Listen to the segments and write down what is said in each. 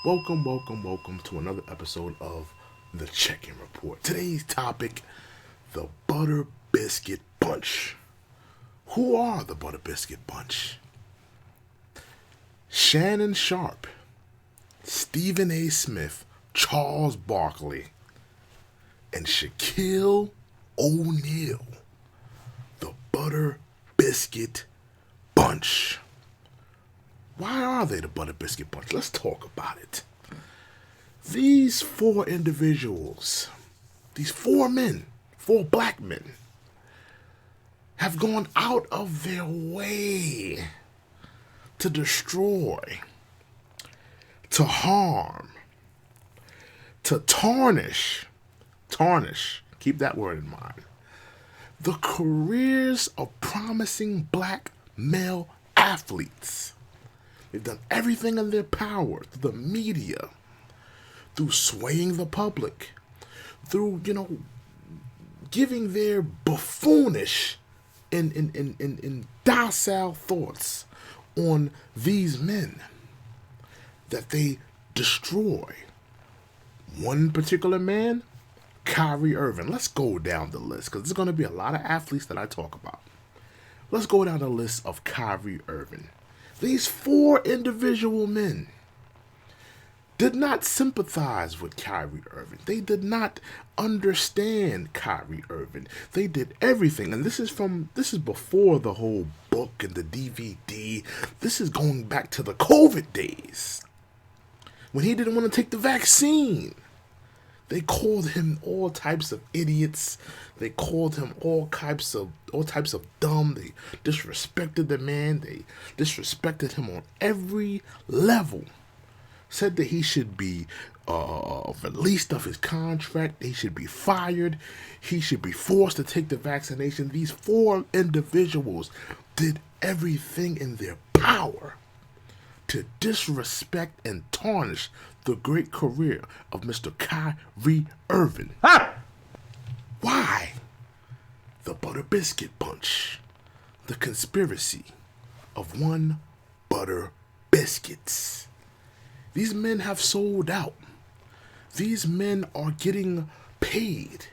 Welcome to another episode of the Check-In Report. Today's topic, the Butter BIscut Bunch. Who are the Butter BIscut Bunch? Shannon Sharpe, Stephen A. Smith, Charles Barkley, and Shaquille O'Neal. The Butter BIscut Bunch. Why are they the Butter BIscut Bunch? Let's talk about it. These four individuals, these four men, four black men, have gone out of their way to destroy, to harm, to tarnish, keep that word in mind, the careers of promising black male athletes. They've done everything in their power through the media, through swaying the public, through, giving their buffoonish and docile thoughts on these men that they destroy. One particular man, Kyrie Irving. Let's go down the list because there's going to be a lot of athletes that I talk about. Let's go down the list of Kyrie Irving. These four individual men did not sympathize with Kyrie Irving. They did not understand Kyrie Irving. They did everything. And this is before the whole book and the DVD. This is going back to the COVID days when he didn't want to take the vaccine. They called him all types of idiots. They called him all types of dumb. They disrespected the man. They disrespected him on every level. Said that he should be released of his contract. He should be fired. He should be forced to take the vaccination. These four individuals did everything in their power to disrespect and tarnish the great career of Mr. Kyrie Irving. Why? The Butter BIscut Bunch. The conspiracy of one butter biscuits. These men have sold out. These men are getting paid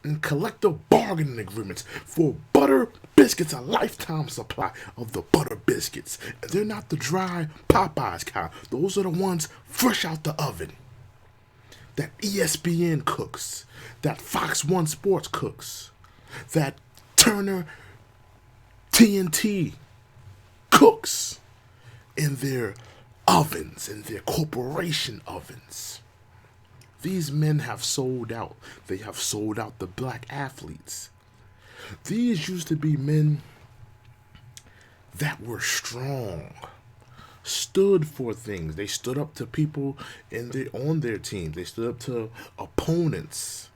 in collective bargaining agreements for butter biscuits, a lifetime supply of the butter biscuits. And they're not the dry Popeyes kind. Those are the ones fresh out the oven that ESPN cooks, that Fox 1 Sports cooks, that Turner TNT cooks in their ovens, in their corporation ovens. These men have sold out. They have sold out the black athletes. These used to be men that were strong, stood for things. They stood up to people on their team. They stood up to opponents.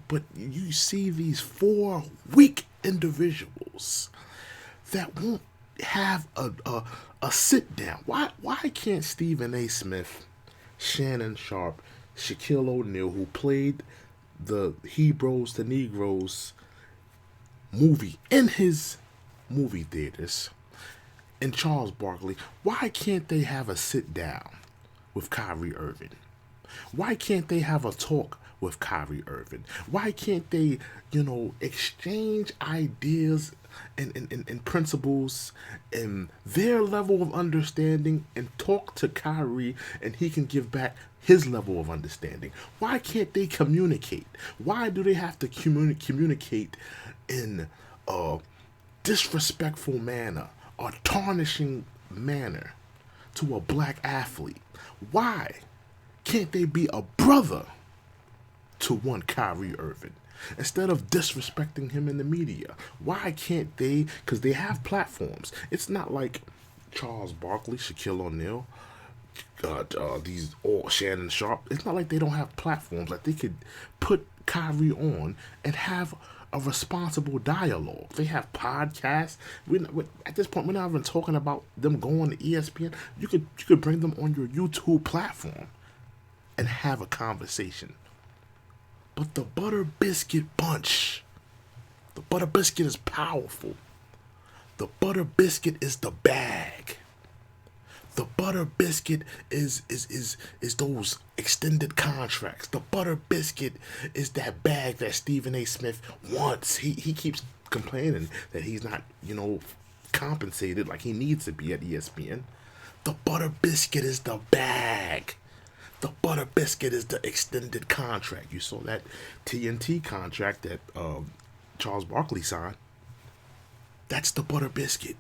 But you see these four weak individuals that won't have a sit down. Why can't Stephen A. Smith, Shannon Sharpe, Shaquille O'Neal, who played the Hebrews to Negroes movie in his movie theaters, and Charles Barkley, why can't they have a sit down with Kyrie Irving? Why can't they have a talk with Kyrie Irving? Why can't they, exchange ideas and principles and their level of understanding and talk to Kyrie and he can give back his level of understanding? Why can't they communicate? Why do they have to communicate in a disrespectful manner, a tarnishing manner to a black athlete? Why can't they be a brother to one Kyrie Irving instead of disrespecting him in the media? Why can't they? Because they have platforms. It's not like Charles Barkley, Shaquille O'Neal, these all Shannon Sharpe. It's not like they don't have platforms. Like they could put Kyrie on and have a responsible dialogue. They have podcasts. At this point, we're not even talking about them going to ESPN. You could bring them on your YouTube platform and have a conversation. But the Butter BIscut Bunch, the Butter BIscut is powerful. The Butter BIscut is the bag. The Butter BIscut is those extended contracts. The Butter BIscut is that bag that Stephen A. Smith wants. He keeps complaining that he's not, compensated like he needs to be at ESPN. The Butter BIscut is the bag. The Butter BIscut is the extended contract. You saw that TNT contract that Charles Barkley signed. That's the Butter BIscut.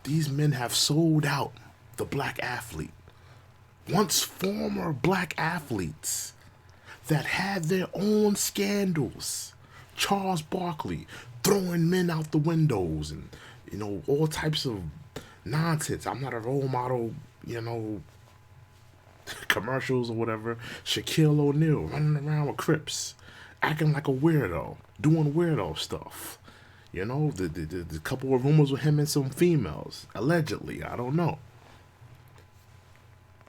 These men have sold out the black athlete. Once former black athletes that had their own scandals. Charles Barkley throwing men out the windows and, all types of nonsense. I'm not a role model, commercials or whatever. Shaquille O'Neal running around with Crips, acting like a weirdo, doing weirdo stuff. The couple of rumors with him and some females, allegedly. I don't know.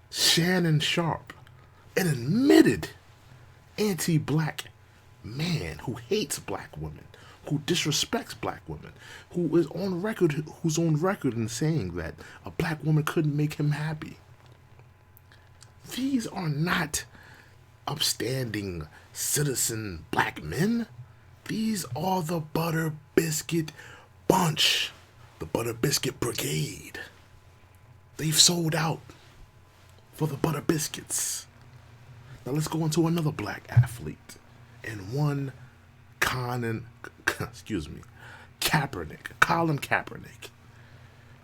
Shannon Sharpe, an admitted anti-black man who hates black women, who disrespects black women, who's on record in saying that a black woman couldn't make him happy. These are not upstanding citizen black men. These are the Butter BIscut Bunch, the Butter BIscut Brigade. They've sold out for the Butter Biscuits. Now let's go into another black athlete, and one Colin Kaepernick.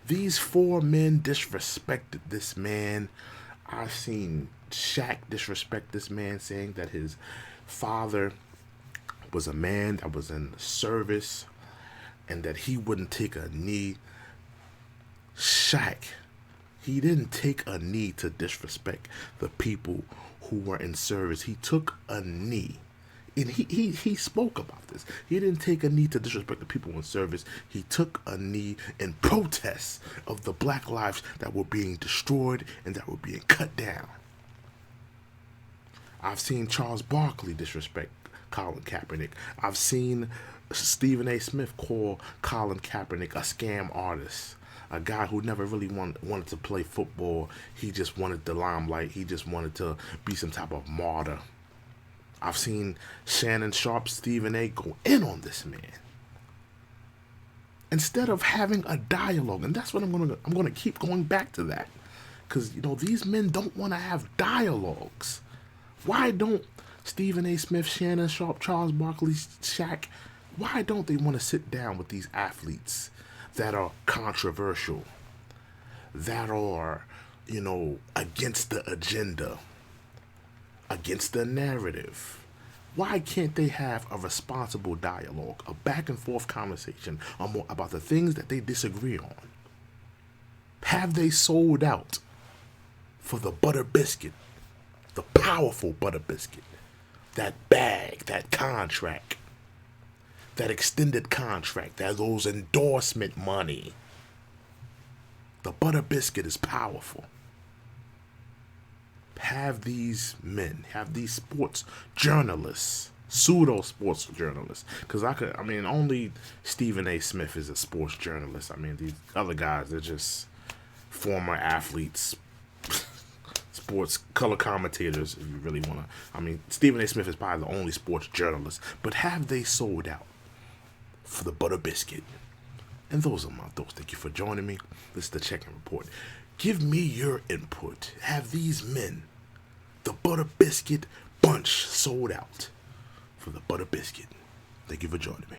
These four men disrespected this man. I've seen Shaq disrespect this man, saying that his father was a man that was in the service and that he wouldn't take a knee. Shaq, he didn't take a knee to disrespect the people who were in service. He took a knee. And he spoke about this. He didn't take a knee to disrespect the people in service. He took a knee in protest of the black lives that were being destroyed and that were being cut down. I've seen Charles Barkley disrespect Colin Kaepernick. I've seen Stephen A. Smith call Colin Kaepernick a scam artist, a guy who never really wanted to play football. He just wanted the limelight. He just wanted to be some type of martyr. I've seen Shannon Sharpe, Stephen A. go in on this man. Instead of having a dialogue, and that's what I'm gonna keep going back to that, because these men don't want to have dialogues. Why don't Stephen A. Smith, Shannon Sharpe, Charles Barkley, Shaq, why don't they want to sit down with these athletes that are controversial, that are, against the agenda, against the narrative? Why can't they have a responsible dialogue, a back and forth conversation about the things that they disagree on? Have they sold out for the Butter BIscut, the powerful Butter BIscut? That bag, that contract, that extended contract, that those endorsement money. The Butter BIscut is powerful. Have these men, have these sports journalists, pseudo sports journalists, because only Stephen A. Smith is a sports journalist. These other guys, they're just former athletes, sports color commentators, if you really want to. Stephen A. Smith is probably the only sports journalist, but have they sold out for the Butter BIscut? And those are my thoughts. Thank you for joining me. This is the Check-In Report. Give me your input. Have these men, the Butter BIscut Bunch, sold out for the Butter BIscut? Thank you for joining me.